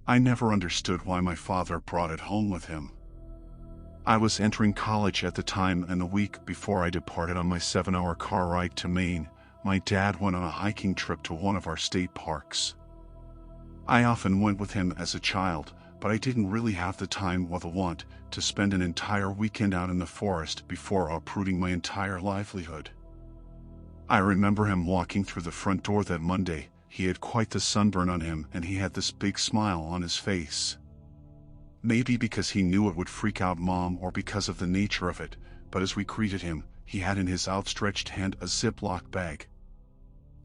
I never understood why my father brought it home with him. I was entering college at the time, and the week before I departed on my 7-hour car ride to Maine, my dad went on a hiking trip to one of our state parks. I often went with him as a child, but I didn't really have the time or the want to spend an entire weekend out in the forest before uprooting my entire livelihood. I remember him walking through the front door that Monday. He had quite the sunburn on him, and he had this big smile on his face. Maybe because he knew it would freak out Mom, or because of the nature of it, but as we greeted him, he had in his outstretched hand a Ziploc bag.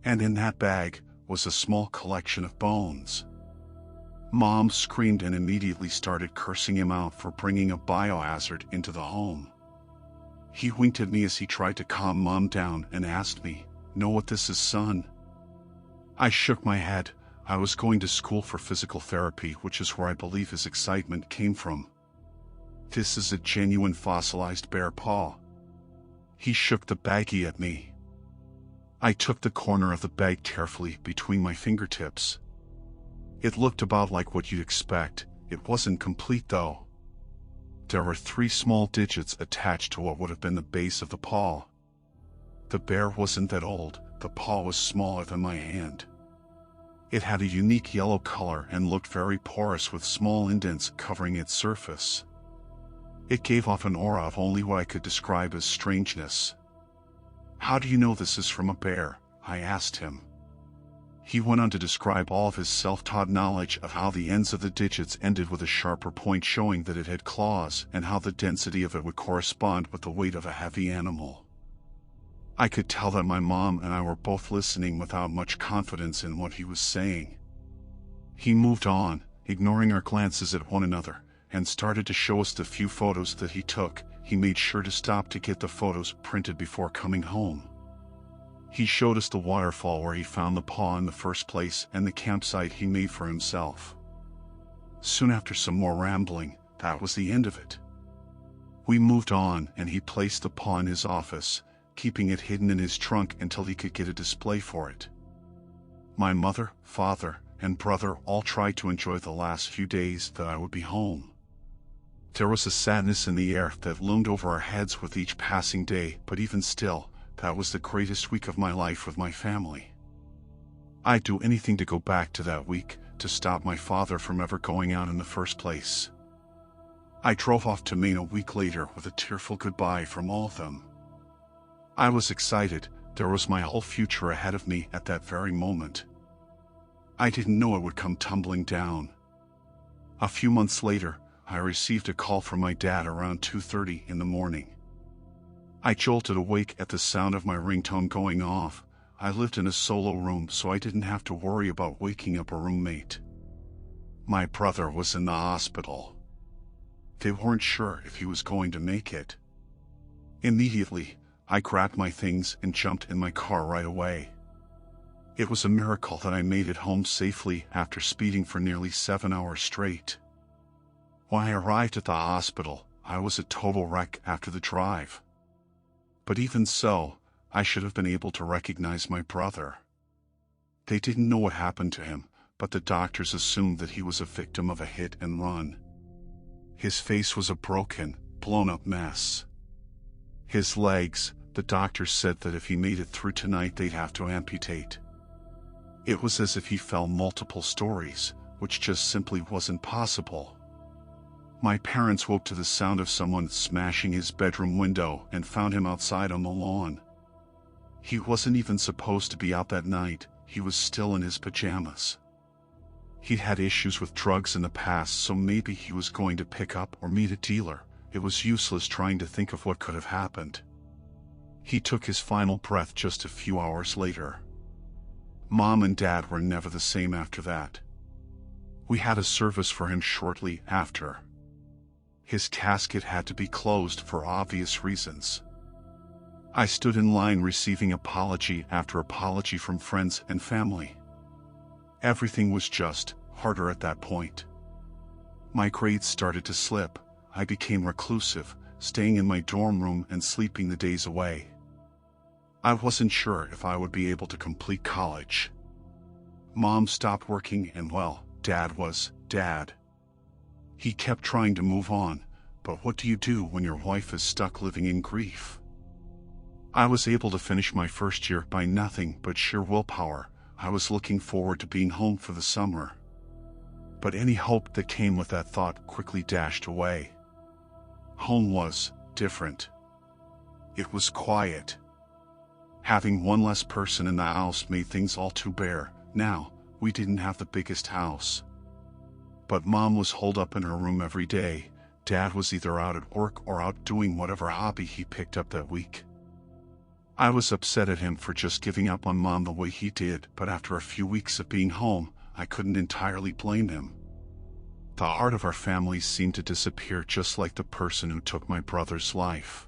And in that bag was a small collection of bones. Mom screamed and immediately started cursing him out for bringing a biohazard into the home. He winked at me as he tried to calm Mom down and asked me, "Know what this is, son?" I shook my head. I was going to school for physical therapy, which is where I believe his excitement came from. "This is a genuine fossilized bear paw." He shook the baggie at me. I took the corner of the bag carefully between my fingertips. It looked about like what you'd expect. It wasn't complete though. There were 3 small digits attached to what would have been the base of the paw. The bear wasn't that old. The paw was smaller than my hand. It had a unique yellow color and looked very porous, with small indents covering its surface. It gave off an aura of only what I could describe as strangeness. "How do you know this is from a bear?" I asked him. He went on to describe all of his self-taught knowledge of how the ends of the digits ended with a sharper point showing that it had claws, and how the density of it would correspond with the weight of a heavy animal. I could tell that my mom and I were both listening without much confidence in what he was saying. He moved on, ignoring our glances at one another, and started to show us the few photos that he took. He made sure to stop to get the photos printed before coming home. He showed us the waterfall where he found the paw in the first place, and the campsite he made for himself. Soon after some more rambling, that was the end of it. We moved on, and he placed the paw in his office, keeping it hidden in his trunk until he could get a display for it. My mother, father, and brother all tried to enjoy the last few days that I would be home. There was a sadness in the air that loomed over our heads with each passing day, but even still, that was the greatest week of my life with my family. I'd do anything to go back to that week, to stop my father from ever going out in the first place. I drove off to Maine a week later with a tearful goodbye from all of them. I was excited. There was my whole future ahead of me at that very moment. I didn't know it would come tumbling down. A few months later, I received a call from my dad around 2:30 in the morning. I jolted awake at the sound of my ringtone going off. I lived in a solo room, so I didn't have to worry about waking up a roommate. My brother was in the hospital. They weren't sure if he was going to make it. Immediately, I grabbed my things and jumped in my car right away. It was a miracle that I made it home safely after speeding for nearly 7 hours straight. When I arrived at the hospital, I was a total wreck after the drive. But even so, I should have been able to recognize my brother. They didn't know what happened to him, but the doctors assumed that he was a victim of a hit and run. His face was a broken, blown-up mess. His legs, the doctors said that if he made it through tonight they'd have to amputate. It was as if he fell multiple stories, which just simply wasn't possible. My parents woke to the sound of someone smashing his bedroom window and found him outside on the lawn. He wasn't even supposed to be out that night. He was still in his pajamas. He'd had issues with drugs in the past, so maybe he was going to pick up or meet a dealer. It was useless trying to think of what could have happened. He took his final breath just a few hours later. Mom and Dad were never the same after that. We had a service for him shortly after. His casket had to be closed for obvious reasons. I stood in line receiving apology after apology from friends and family. Everything was just harder at that point. My grades started to slip. I became reclusive, staying in my dorm room and sleeping the days away. I wasn't sure if I would be able to complete college. Mom stopped working and, well, Dad was Dad. He kept trying to move on, but what do you do when your wife is stuck living in grief? I was able to finish my first year by nothing but sheer willpower. I was looking forward to being home for the summer. But any hope that came with that thought quickly dashed away. Home was different. It was quiet. Having one less person in the house made things all too bare. Now, we didn't have the biggest house. But Mom was holed up in her room every day. Dad was either out at work or out doing whatever hobby he picked up that week. I was upset at him for just giving up on Mom the way he did, but after a few weeks of being home, I couldn't entirely blame him. The heart of our family seemed to disappear just like the person who took my brother's life.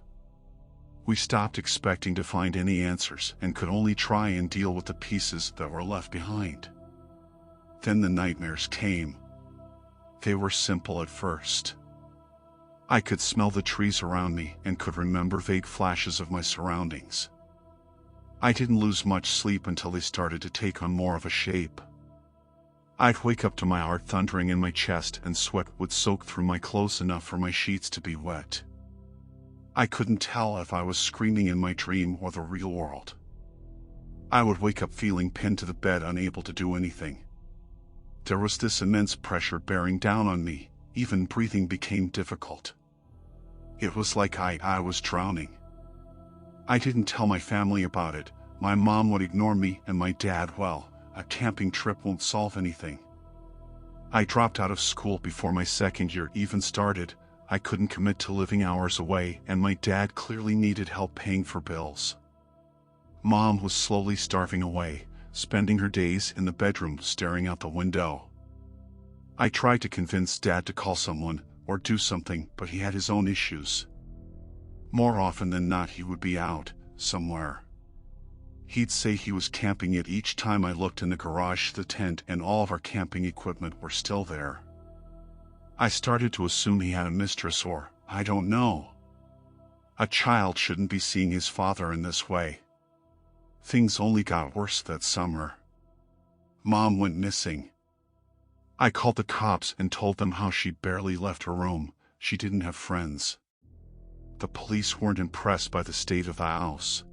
We stopped expecting to find any answers and could only try and deal with the pieces that were left behind. Then the nightmares came. They were simple at first. I could smell the trees around me and could remember vague flashes of my surroundings. I didn't lose much sleep until they started to take on more of a shape. I'd wake up to my heart thundering in my chest and sweat would soak through my clothes enough for my sheets to be wet. I couldn't tell if I was screaming in my dream or the real world. I would wake up feeling pinned to the bed, unable to do anything. There was this immense pressure bearing down on me. Even breathing became difficult. It was like I was drowning. I didn't tell my family about it. My mom would ignore me, and my dad, well, a camping trip won't solve anything. I dropped out of school before my second year even started. I couldn't commit to living hours away, and my dad clearly needed help paying for bills. Mom was slowly starving away, spending her days in the bedroom staring out the window. I tried to convince Dad to call someone or do something, but he had his own issues. More often than not, he would be out somewhere. He'd say he was camping, yet each time I looked in the garage, the tent and all of our camping equipment were still there. I started to assume he had a mistress, or I don't know. A child shouldn't be seeing his father in this way. Things only got worse that summer. Mom went missing. I called the cops and told them how she barely left her room. She didn't have friends. The police weren't impressed by the state of the house.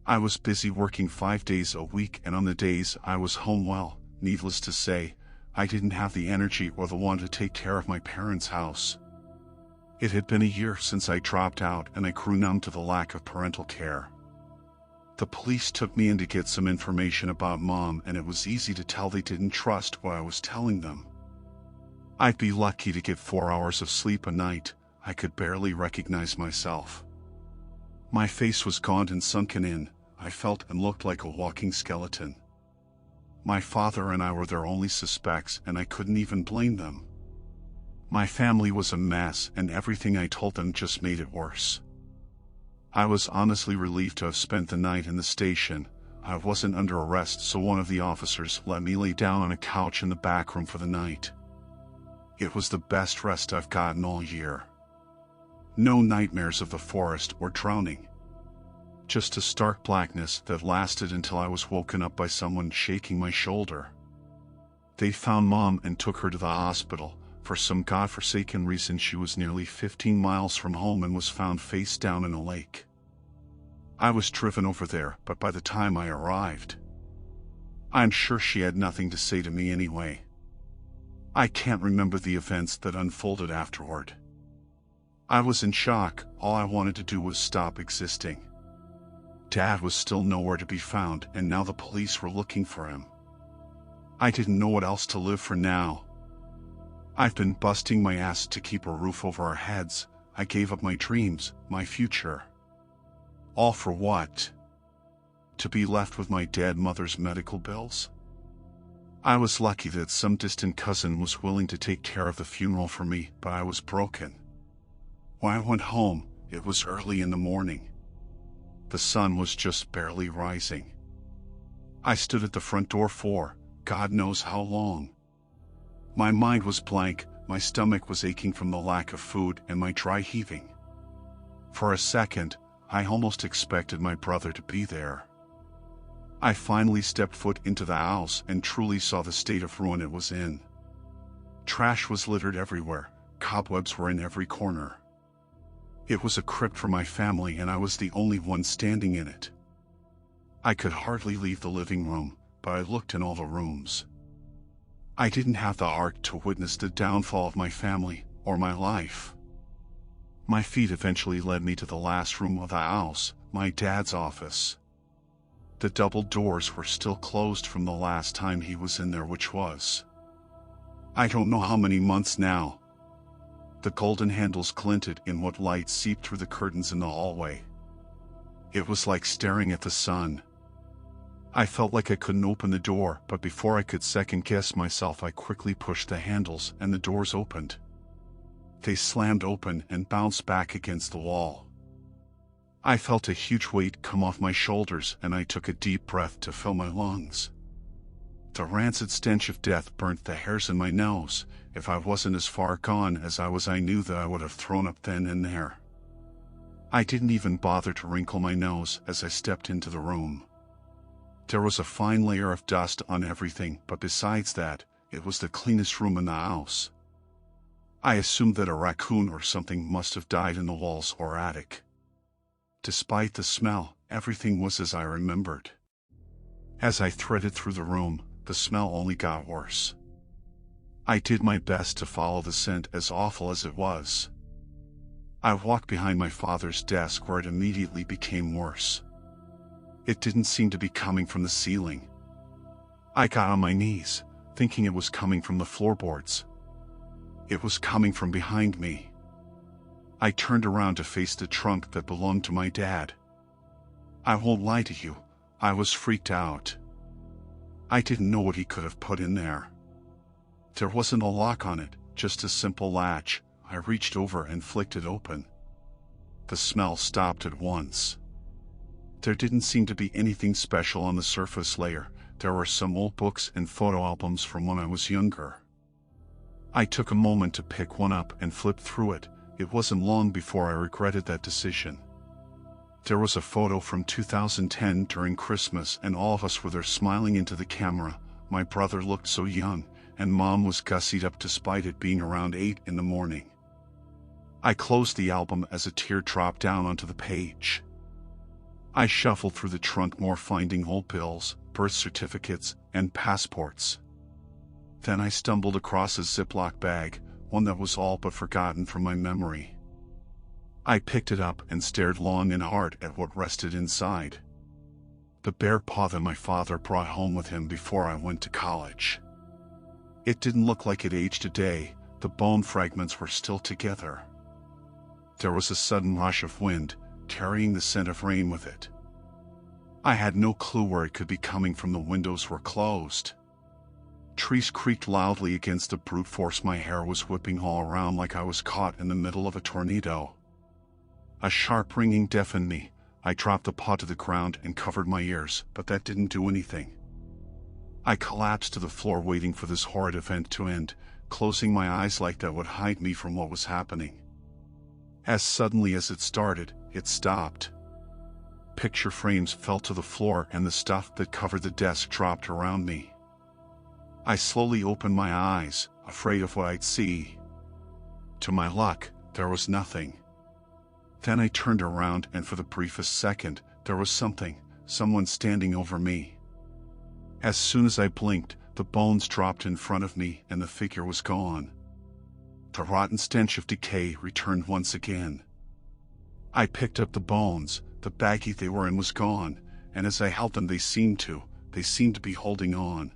I was busy working 5 days a week, and on the days I was home, well, needless to say, I didn't have the energy or the want to take care of my parents' house. It had been a year since I dropped out, and I grew numb to the lack of parental care. The police took me in to get some information about Mom, and it was easy to tell they didn't trust what I was telling them. I'd be lucky to get 4 hours of sleep a night. I could barely recognize myself. My face was gaunt and sunken in. I felt and looked like a walking skeleton. My father and I were their only suspects, and I couldn't even blame them. My family was a mess, and everything I told them just made it worse. I was honestly relieved to have spent the night in the station. I wasn't under arrest, so one of the officers let me lay down on a couch in the back room for the night. It was the best rest I've gotten all year. No nightmares of the forest or drowning. Just a stark blackness that lasted until I was woken up by someone shaking my shoulder. They found Mom and took her to the hospital. For some godforsaken reason, she was nearly 15 miles from home and was found face down in a lake. I was driven over there, but by the time I arrived, I'm sure she had nothing to say to me anyway. I can't remember the events that unfolded afterward. I was in shock. All I wanted to do was stop existing. Dad was still nowhere to be found, and now the police were looking for him. I didn't know what else to live for now. I've been busting my ass to keep a roof over our heads. I gave up my dreams, my future. All for what? To be left with my dead mother's medical bills? I was lucky that some distant cousin was willing to take care of the funeral for me, but I was broken. When I went home, it was early in the morning. The sun was just barely rising. I stood at the front door for God knows how long. My mind was blank, my stomach was aching from the lack of food, and my dry heaving. For a second, I almost expected my brother to be there. I finally stepped foot into the house and truly saw the state of ruin it was in. Trash was littered everywhere, cobwebs were in every corner. It was a crypt for my family and I was the only one standing in it. I could hardly leave the living room, but I looked in all the rooms. I didn't have the heart to witness the downfall of my family or my life. My feet eventually led me to the last room of the house, my dad's office. The double doors were still closed from the last time he was in there, which was, I don't know how many months now. The golden handles glinted in what light seeped through the curtains in the hallway. It was like staring at the sun. I felt like I couldn't open the door, but before I could second-guess myself, I quickly pushed the handles and the doors opened. They slammed open and bounced back against the wall. I felt a huge weight come off my shoulders and I took a deep breath to fill my lungs. The rancid stench of death burnt the hairs in my nose. If I wasn't as far gone as I was, I knew that I would have thrown up then and there. I didn't even bother to wrinkle my nose as I stepped into the room. There was a fine layer of dust on everything, but besides that, it was the cleanest room in the house. I assumed that a raccoon or something must have died in the walls or attic. Despite the smell, everything was as I remembered. As I threaded through the room, the smell only got worse. I did my best to follow the scent, as awful as it was. I walked behind my father's desk where it immediately became worse. It didn't seem to be coming from the ceiling. I got on my knees, thinking it was coming from the floorboards. It was coming from behind me. I turned around to face the trunk that belonged to my dad. I won't lie to you, I was freaked out. I didn't know what he could have put in there. There wasn't a lock on it, just a simple latch. I reached over and flicked it open. The smell stopped at once. There didn't seem to be anything special on the surface layer. There were some old books and photo albums from when I was younger. I took a moment to pick one up and flip through it. It wasn't long before I regretted that decision. There was a photo from 2010 during Christmas and all of us were there smiling into the camera. My brother looked so young, and Mom was gussied up despite it being around 8 in the morning. I closed the album as a tear dropped down onto the page. I shuffled through the trunk more, finding old bills, birth certificates, and passports. Then I stumbled across a Ziploc bag, one that was all but forgotten from my memory. I picked it up and stared long and hard at what rested inside. The bear paw that my father brought home with him before I went to college. It didn't look like it aged a day. The bone fragments were still together. There was a sudden rush of wind, carrying the scent of rain with it. I had no clue where it could be coming from. The windows were closed. Trees creaked loudly against the brute force. My hair was whipping all around like I was caught in the middle of a tornado. A sharp ringing deafened me. I dropped the paw to the ground and covered my ears, but that didn't do anything. I collapsed to the floor, waiting for this horrid event to end, closing my eyes like that would hide me from what was happening. As suddenly as it started, it stopped. Picture frames fell to the floor and the stuff that covered the desk dropped around me. I slowly opened my eyes, afraid of what I'd see. To my luck, there was nothing. Then I turned around and for the briefest second, there was someone standing over me. As soon as I blinked, the bones dropped in front of me and the figure was gone. The rotten stench of decay returned once again. I picked up the bones. The baggie they were in was gone, and as I held them they seemed to be holding on.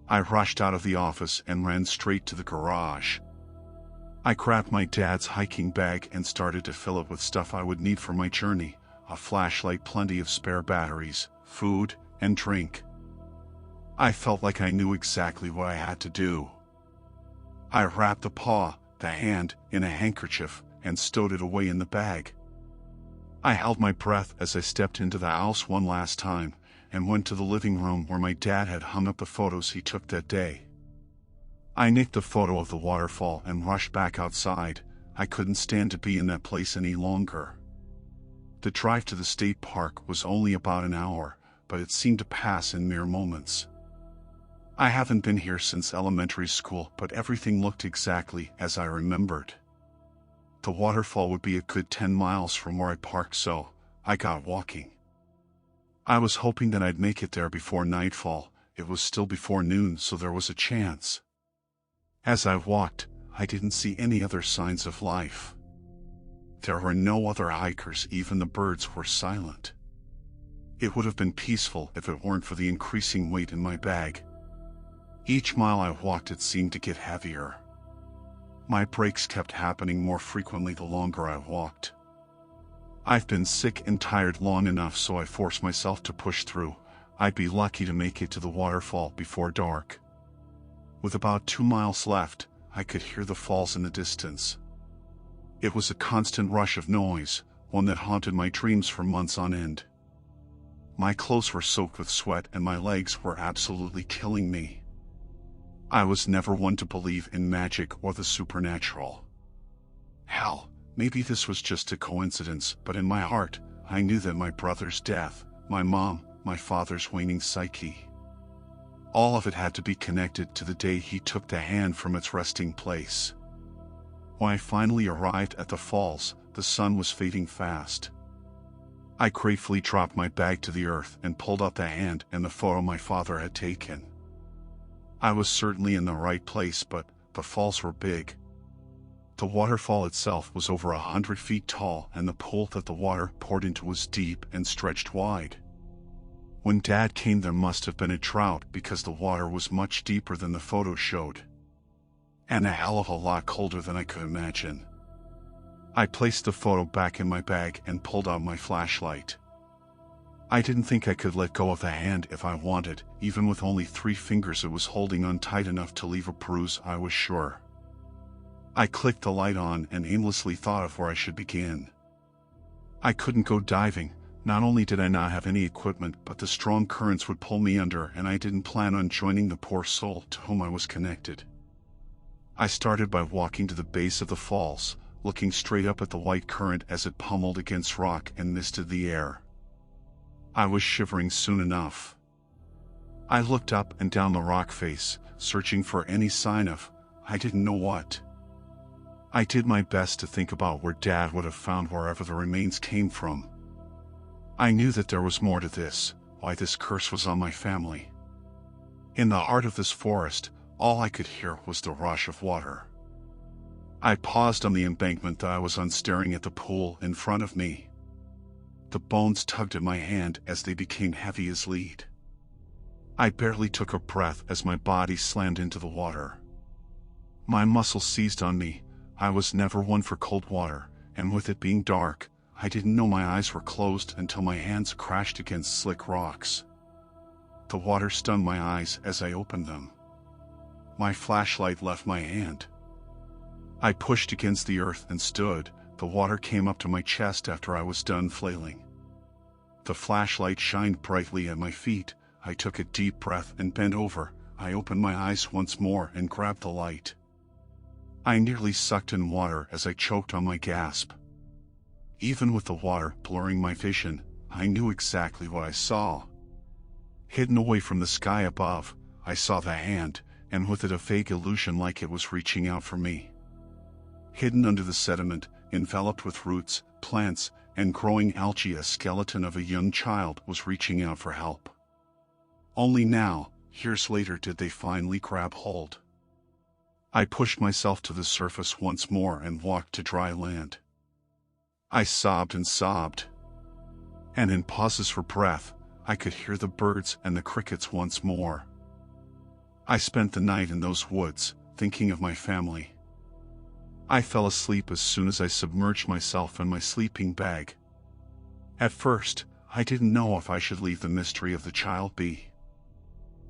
I rushed out of the office and ran straight to the garage. I grabbed my dad's hiking bag and started to fill it with stuff I would need for my journey: a flashlight, plenty of spare batteries, food, and drink. I felt like I knew exactly what I had to do. I wrapped the hand, in a handkerchief and stowed it away in the bag. I held my breath as I stepped into the house one last time and went to the living room where my dad had hung up the photos he took that day. I nicked a photo of the waterfall and rushed back outside. I couldn't stand to be in that place any longer. The drive to the state park was only about an hour, but it seemed to pass in mere moments. I haven't been here since elementary school, but everything looked exactly as I remembered. The waterfall would be a good 10 miles from where I parked, so I got walking. I was hoping that I'd make it there before nightfall. It was still before noon, so there was a chance. As I walked, I didn't see any other signs of life. There were no other hikers, even the birds were silent. It would have been peaceful if it weren't for the increasing weight in my bag. Each mile I walked, it seemed to get heavier. My breaks kept happening more frequently the longer I walked. I've been sick and tired long enough, so I forced myself to push through. I'd be lucky to make it to the waterfall before dark. With about 2 miles left, I could hear the falls in the distance. It was a constant rush of noise, one that haunted my dreams for months on end. My clothes were soaked with sweat and my legs were absolutely killing me. I was never one to believe in magic or the supernatural. Hell, maybe this was just a coincidence, but in my heart, I knew that my brother's death, my mom, my father's waning psyche, all of it had to be connected to the day he took the hand from its resting place. When I finally arrived at the falls, the sun was fading fast. I gratefully dropped my bag to the earth and pulled out the hand and the photo my father had taken. I was certainly in the right place, but the falls were big. The waterfall itself was over 100 feet tall, and the pool that the water poured into was deep and stretched wide. When Dad came, there must have been a drought because the water was much deeper than the photo showed. And a hell of a lot colder than I could imagine. I placed the photo back in my bag and pulled out my flashlight. I didn't think I could let go of the hand if I wanted. Even with only 3 fingers, it was holding on tight enough to leave a bruise, I was sure. I clicked the light on and aimlessly thought of where I should begin. I couldn't go diving. Not only did I not have any equipment, but the strong currents would pull me under, and I didn't plan on joining the poor soul to whom I was connected. I started by walking to the base of the falls, looking straight up at the white current as it pummeled against rock and misted the air. I was shivering soon enough. I looked up and down the rock face, searching for any sign of, I didn't know what. I did my best to think about where Dad would have found wherever the remains came from. I knew that there was more to this, why this curse was on my family. In the heart of this forest, all I could hear was the rush of water. I paused on the embankment that I was on, staring at the pool in front of me. The bones tugged at my hand as they became heavy as lead. I barely took a breath as my body slammed into the water. My muscles seized on me. I was never one for cold water, and with it being dark, I didn't know my eyes were closed until my hands crashed against slick rocks. The water stunned my eyes as I opened them. My flashlight left my hand. I pushed against the earth and stood. The water came up to my chest after I was done flailing. The flashlight shined brightly at my feet. I took a deep breath and bent over. I opened my eyes once more and grabbed the light. I nearly sucked in water as I choked on my gasp. Even with the water blurring my vision, I knew exactly what I saw. Hidden away from the sky above, I saw the hand, and with it a vague illusion like it was reaching out for me. Hidden under the sediment, enveloped with roots, plants, and growing algae, a skeleton of a young child was reaching out for help. Only now, years later, did they finally grab hold. I pushed myself to the surface once more and walked to dry land. I sobbed and sobbed. And in pauses for breath, I could hear the birds and the crickets once more. I spent the night in those woods, thinking of my family. I fell asleep as soon as I submerged myself in my sleeping bag. At first, I didn't know if I should leave the mystery of the child be.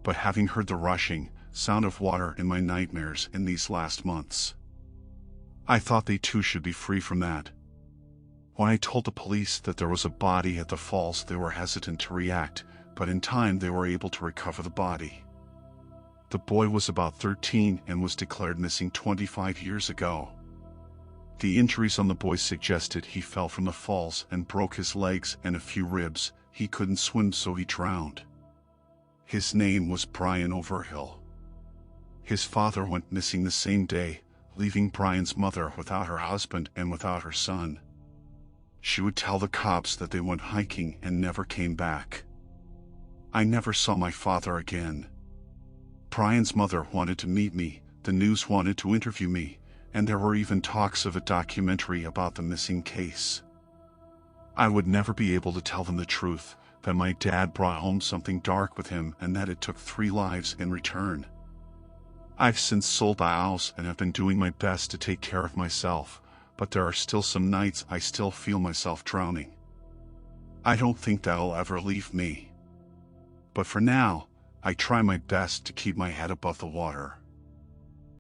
But having heard the rushing sound of water in my nightmares in these last months, I thought they too should be free from that. When I told the police that there was a body at the falls, they were hesitant to react, but in time they were able to recover the body. The boy was about 13 and was declared missing 25 years ago. The injuries on the boy suggested he fell from the falls and broke his legs and a few ribs. He couldn't swim, so he drowned. His name was Brian Overhill. His father went missing the same day, leaving Brian's mother without her husband and without her son. She would tell the cops that they went hiking and never came back. I never saw my father again. Brian's mother wanted to meet me, the news wanted to interview me, and there were even talks of a documentary about the missing case. I would never be able to tell them the truth, that my dad brought home something dark with him and that it took 3 lives in return. I've since sold the house and have been doing my best to take care of myself, but there are still some nights I still feel myself drowning. I don't think that'll ever leave me. But for now, I try my best to keep my head above the water.